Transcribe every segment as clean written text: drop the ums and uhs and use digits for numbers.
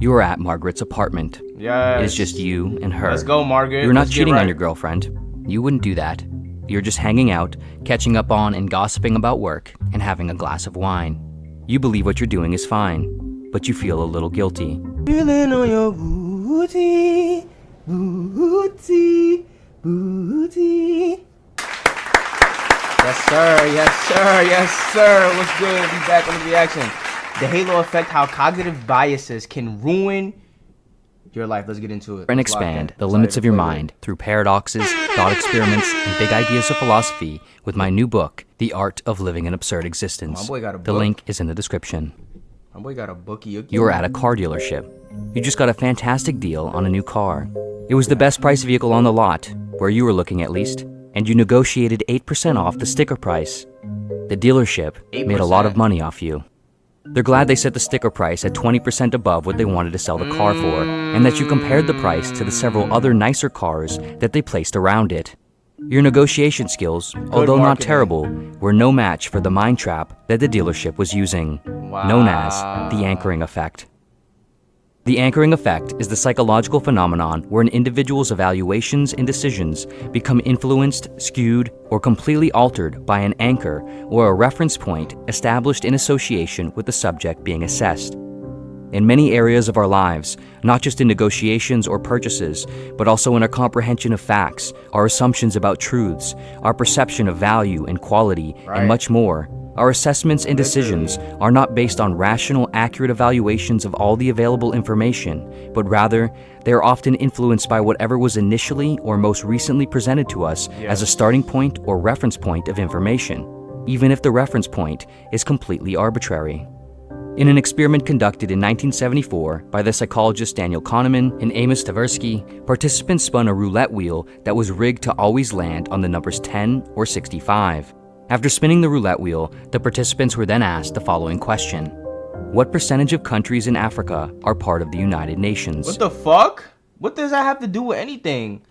You are at Margaret's apartment. Yes. It is just you and her. Let's go, Margaret. You're not Let's get cheating right. on your girlfriend. You wouldn't do that. You're just hanging out, catching up on and gossiping about work, and having a glass of wine. You believe what you're doing is fine, but you feel a little guilty. Feeling on your booty, booty, booty. Yes, sir. Yes, sir. Yes, sir. What's good? We back on the reaction. The Halo Effect, how cognitive biases can ruin your life. Let's get into it. And Let's lock expand in. the limits of your Excited. mind through paradoxes, thought experiments, and big ideas of philosophy with my new book, The Art of Living an Absurd Existence. My boy got a The book. link is in the description. My boy got a bookie. You are at a car dealership. You just got a fantastic deal on a new car. It was the best price vehicle on the lot, where you were looking at least, and you negotiated 8% off the sticker price. The dealership made a lot of 8%. money off you. They're glad they set the sticker price at 20% above what they wanted to sell the car for, and that you compared the price to the several other nicer cars that they placed around it. Your negotiation skills, although not marketing. terrible, were no match for the mind trap that the dealership was using, known as the anchoring effect. The anchoring effect is the psychological phenomenon where an individual's evaluations and decisions become influenced, skewed, or completely altered by an anchor or a reference point established in association with the subject being assessed. In many areas of our lives, not just in negotiations or purchases, but also in our comprehension of facts, our assumptions about truths, our perception of value and quality, Right. and much more, our assessments and decisions are not based on rational, accurate evaluations of all the available information, but rather, they are often influenced by whatever was initially or most recently presented to us as a starting point or reference point of information, even if the reference point is completely arbitrary. In an experiment conducted in 1974 by the psychologists Daniel Kahneman and Amos Tversky, participants spun a roulette wheel that was rigged to always land on the numbers 10 or 65. After spinning the roulette wheel, the participants were then asked the following question: what percentage of countries in Africa are part of the United Nations? What the fuck? What does that have to do with anything?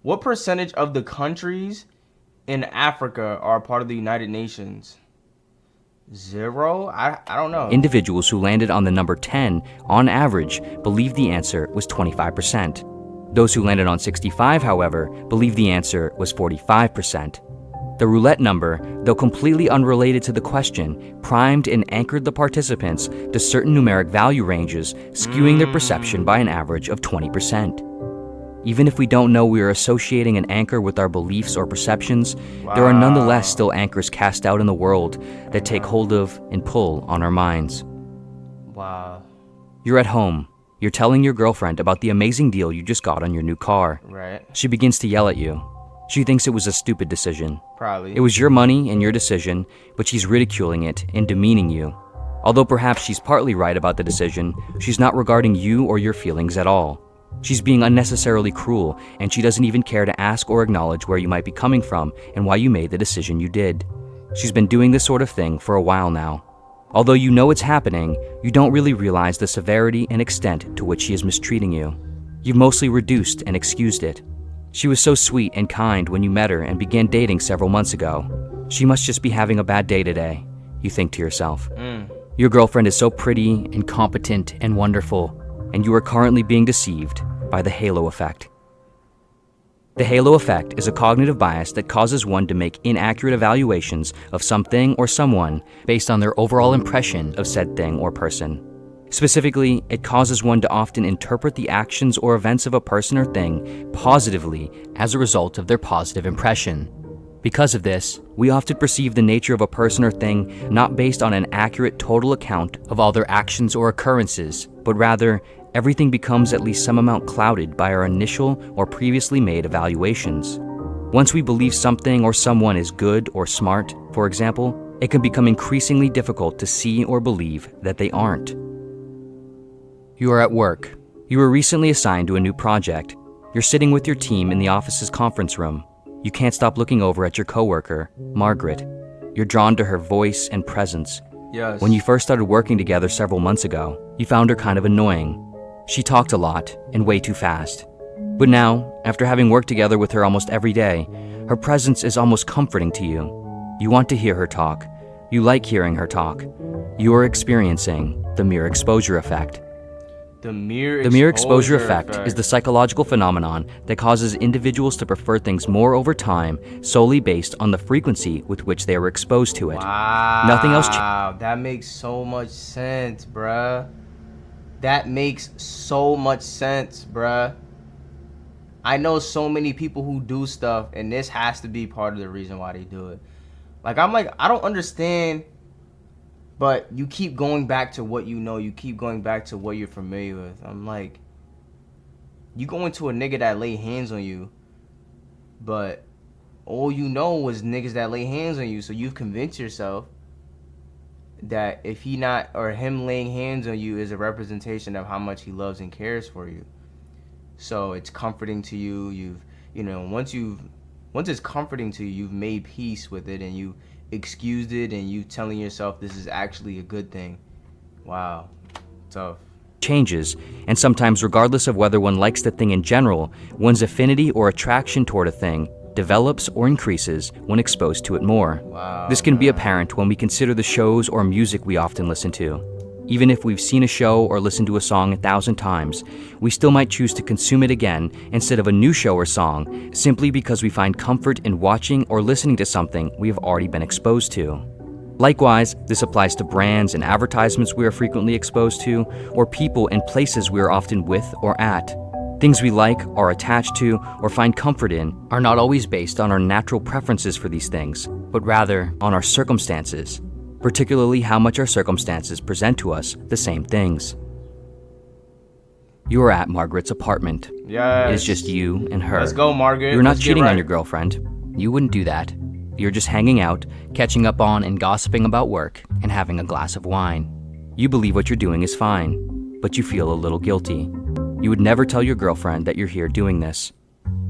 What percentage of the countries in Africa are part of the United Nations? 0? I don't know. Individuals who landed on the number 10, on average, believed the answer was 25%. Those who landed on 65, however, believed the answer was 45%. The roulette number, though completely unrelated to the question, primed and anchored the participants to certain numeric value ranges, skewing their perception by an average of 20%. Even if we don't know we are associating an anchor with our beliefs or perceptions, there are nonetheless still anchors cast out in the world that take hold of and pull on our minds. Wow. You're at home. You're telling your girlfriend about the amazing deal you just got on your new car. Right. She begins to yell at you. She thinks it was a stupid decision. Probably. It was your money and your decision, but she's ridiculing it and demeaning you. Although perhaps she's partly right about the decision, she's not regarding you or your feelings at all. She's being unnecessarily cruel, and she doesn't even care to ask or acknowledge where you might be coming from and why you made the decision you did. She's been doing this sort of thing for a while now. Although you know it's happening, you don't really realize the severity and extent to which she is mistreating you. You've mostly reduced and excused it. She was so sweet and kind when you met her and began dating several months ago. She must just be having a bad day today, you think to yourself. Your girlfriend is so pretty and competent and wonderful, and you are currently being deceived by the halo effect. The halo effect is a cognitive bias that causes one to make inaccurate evaluations of something or someone based on their overall impression of said thing or person. Specifically, it causes one to often interpret the actions or events of a person or thing positively as a result of their positive impression. Because of this, we often perceive the nature of a person or thing not based on an accurate total account of all their actions or occurrences, but rather, everything becomes at least some amount clouded by our initial or previously made evaluations. Once we believe something or someone is good or smart, for example, it can become increasingly difficult to see or believe that they aren't. You are at work. You were recently assigned to a new project. You're sitting with your team in the office's conference room. You can't stop looking over at your coworker, Margaret. You're drawn to her voice and presence. Yes. When you first started working together several months ago, you found her kind of annoying. She talked a lot and way too fast. But now, after having worked together with her almost every day, her presence is almost comforting to you. You want to hear her talk. You like hearing her talk. You are experiencing the mere exposure effect. The mere exposure effect is the psychological phenomenon that causes individuals to prefer things more over time solely based on the frequency with which they were exposed to it. Wow. Nothing else That makes so much sense, bruh. That makes so much sense, bruh. I know so many people who do stuff, and this has to be part of the reason why they do it. Like, I don't understand, but you keep going back to what you know. You keep going back to what you're familiar with. I'm like, you go into a nigga that lay hands on you, but all you know was niggas that lay hands on you, so you've convinced yourself that if him laying hands on you is a representation of how much he loves and cares for you. So it's comforting to you. Once it's comforting to you, you've made peace with it and you excused it and you telling yourself this is actually a good thing. Wow. Tough. Changes, and sometimes regardless of whether one likes the thing in general, one's affinity or attraction toward a thing develops or increases when exposed to it more. Wow, this can be apparent when we consider the shows or music we often listen to. Even if we've seen a show or listened to a song 1,000 times, we still might choose to consume it again instead of a new show or song, simply because we find comfort in watching or listening to something we have already been exposed to. Likewise, this applies to brands and advertisements we are frequently exposed to, or people and places we are often with or at. Things we like, are attached to, or find comfort in are not always based on our natural preferences for these things, but rather on our circumstances, particularly how much our circumstances present to us the same things. You are at Margaret's apartment. Yes. It is just you and her. Let's go, Margaret. You're not Let's cheating get right. on your girlfriend. You wouldn't do that. You're just hanging out, catching up on and gossiping about work, and having a glass of wine. You believe what you're doing is fine, but you feel a little guilty. You would never tell your girlfriend that you're here doing this.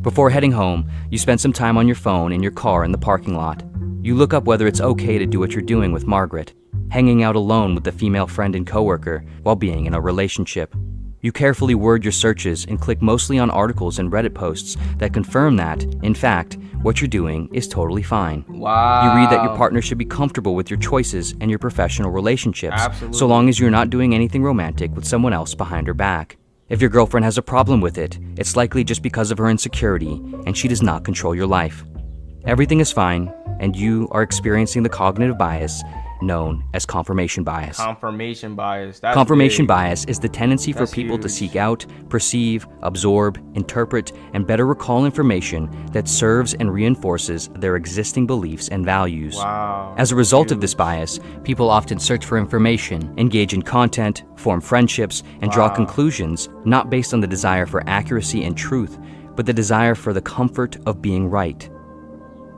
Before heading home, you spend some time on your phone in your car in the parking lot. You look up whether it's okay to do what you're doing with Margaret, hanging out alone with a female friend and coworker while being in a relationship. You carefully word your searches and click mostly on articles and Reddit posts that confirm that, in fact, what you're doing is totally fine. Wow. You read that your partner should be comfortable with your choices and your professional relationships, Absolutely. so long as you're not doing anything romantic with someone else behind her back. If your girlfriend has a problem with it, it's likely just because of her insecurity, and she does not control your life. Everything is fine, and you are experiencing the cognitive bias known as confirmation bias. Confirmation bias. That's Confirmation big. bias is the tendency for That's people to huge. seek out, perceive, absorb, interpret, and better recall information that serves and reinforces their existing beliefs and values. Wow. As a result of this Huge. bias, people often search for information, engage in content, form friendships, and draw Wow. conclusions not based on the desire for accuracy and truth, but the desire for the comfort of being right.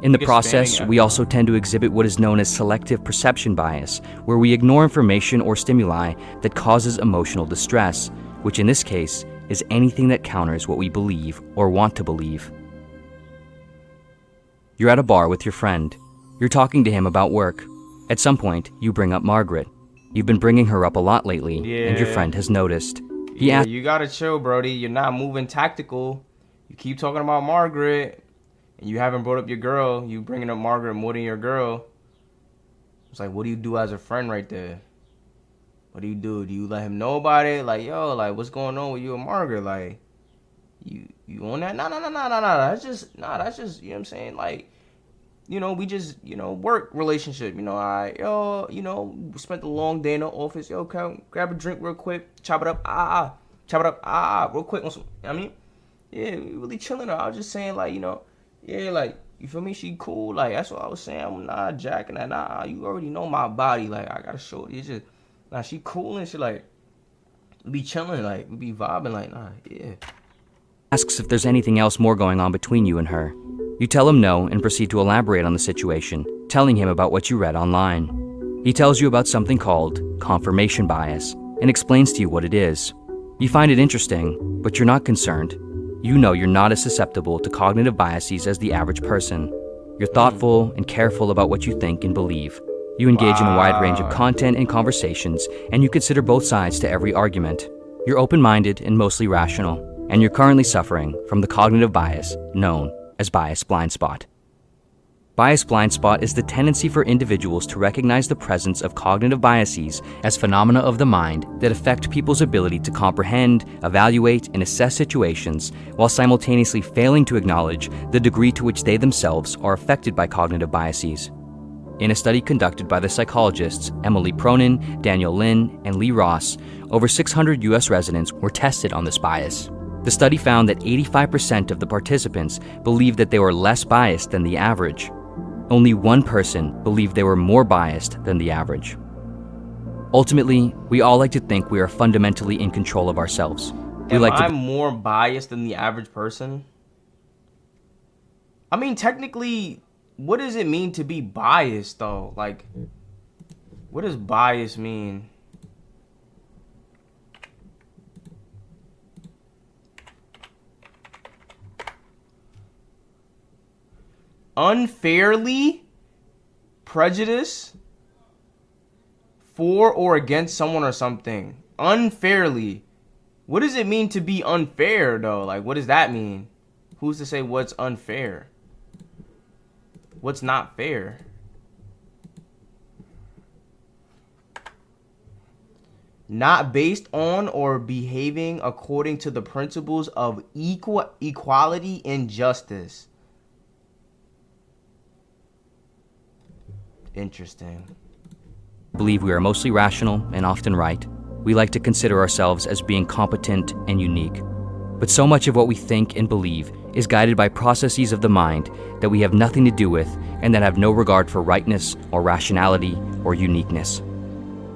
In the Like process, expanding we also tend to exhibit what is known as selective perception bias, where we ignore information or stimuli that causes emotional distress, which in this case is anything that counters what we believe or want to believe. You're at a bar with your friend. You're talking to him about work. At some point, you bring up Margaret. You've been bringing her up a lot lately, and your Yeah. friend has noticed. He Yeah, asks, you gotta chill, Brody. You're not moving tactical. You keep talking about Margaret, and you haven't brought up your girl. You bringing up Margaret more than your girl. It's like, what do you do as a friend right there? What do? Do you let him know about it? Like, yo, like, what's going on with you and Margaret? Like, you on that? No. That's just, you know what I'm saying? Like, we just, work relationship. We spent a long day in the office. Yo, come grab a drink real quick, chop it up, chop it up, real quick. I mean, yeah, we really chilling. I was just saying, like, yeah, like, you feel me? She cool. Like, that's what I was saying. I'm not jacking that. Nah, you already know my body. Like, I gotta show it. It's just, nah, she cool and shit. Like, we be chilling. Like, we be vibing. Like, nah, yeah. asks if there's anything else more going on between you and her. You tell him no and proceed to elaborate on the situation, telling him about what you read online. He tells you about something called confirmation bias and explains to you what it is. You find it interesting, but you're not concerned. You know you're not as susceptible to cognitive biases as the average person. You're thoughtful and careful about what you think and believe. You engage in a wide range of content and conversations, and you consider both sides to every argument. You're open-minded and mostly rational, and you're currently suffering from the cognitive bias known as bias blind spot. Bias blind spot is the tendency for individuals to recognize the presence of cognitive biases as phenomena of the mind that affect people's ability to comprehend, evaluate, and assess situations, while simultaneously failing to acknowledge the degree to which they themselves are affected by cognitive biases. In a study conducted by the psychologists Emily Pronin, Daniel Lin, and Lee Ross, over 600 U.S. residents were tested on this bias. The study found that 85% of the participants believed that they were less biased than the average. Only one person believed they were more biased than the average. Ultimately, we all like to think we are fundamentally in control of ourselves. Am I more biased than the average person? I mean, technically, what does it mean to be biased, though? Like, what does bias mean? Unfairly prejudice for or against someone or something. Unfairly. What does it mean to be unfair, though? Like, what does that mean? Who's to say what's unfair? What's not fair? Not based on or behaving according to the principles of equality and justice. Interesting. Believe we are mostly rational and often right. We like to consider ourselves as being competent and unique. But so much of what we think and believe is guided by processes of the mind that we have nothing to do with and that have no regard for rightness or rationality or uniqueness.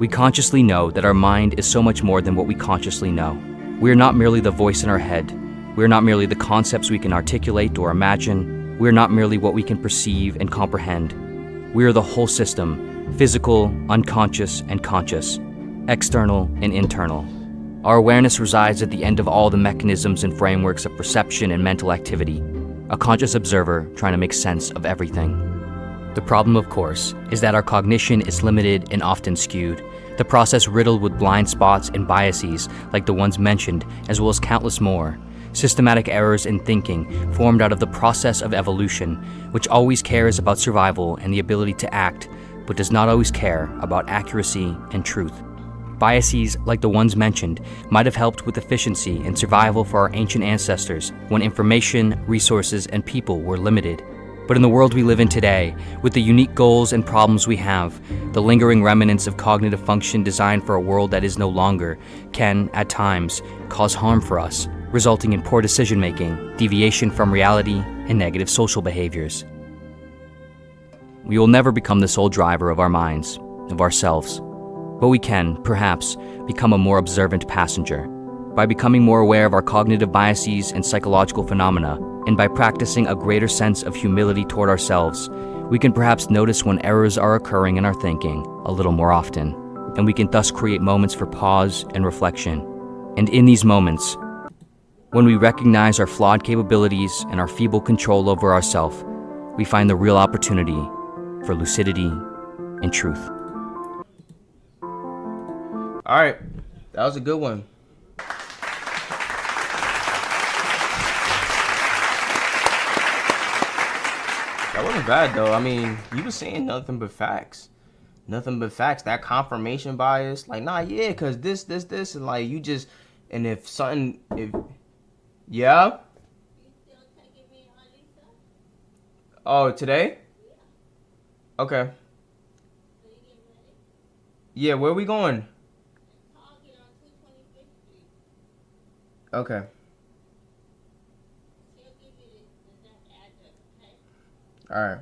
We consciously know that our mind is so much more than what we consciously know. We are not merely the voice in our head. We are not merely the concepts we can articulate or imagine. We are not merely what we can perceive and comprehend. We are the whole system, physical, unconscious, and conscious, external and internal. Our awareness resides at the end of all the mechanisms and frameworks of perception and mental activity, a conscious observer trying to make sense of everything. The problem, of course, is that our cognition is limited and often skewed, the process riddled with blind spots and biases like the ones mentioned, as well as countless more. Systematic errors in thinking formed out of the process of evolution, which always cares about survival and the ability to act, but does not always care about accuracy and truth. Biases like the ones mentioned might have helped with efficiency and survival for our ancient ancestors when information, resources, and people were limited. But in the world we live in today, with the unique goals and problems we have, the lingering remnants of cognitive function designed for a world that is no longer can, at times, cause harm for us, resulting in poor decision-making, deviation from reality, and negative social behaviors. We will never become the sole driver of our minds, of ourselves, but we can, perhaps, become a more observant passenger. By becoming more aware of our cognitive biases and psychological phenomena, and by practicing a greater sense of humility toward ourselves, we can perhaps notice when errors are occurring in our thinking a little more often, and we can thus create moments for pause and reflection. And in these moments, when we recognize our flawed capabilities and our feeble control over ourselves, we find the real opportunity for lucidity and truth. All right, that was a good one. That wasn't bad though. I mean, you was saying nothing but facts. Nothing but facts. That confirmation bias, like, nah, yeah, cause this, and like you just, and if something, yeah. Oh, today? Okay. Yeah, where we going? Okay. All right.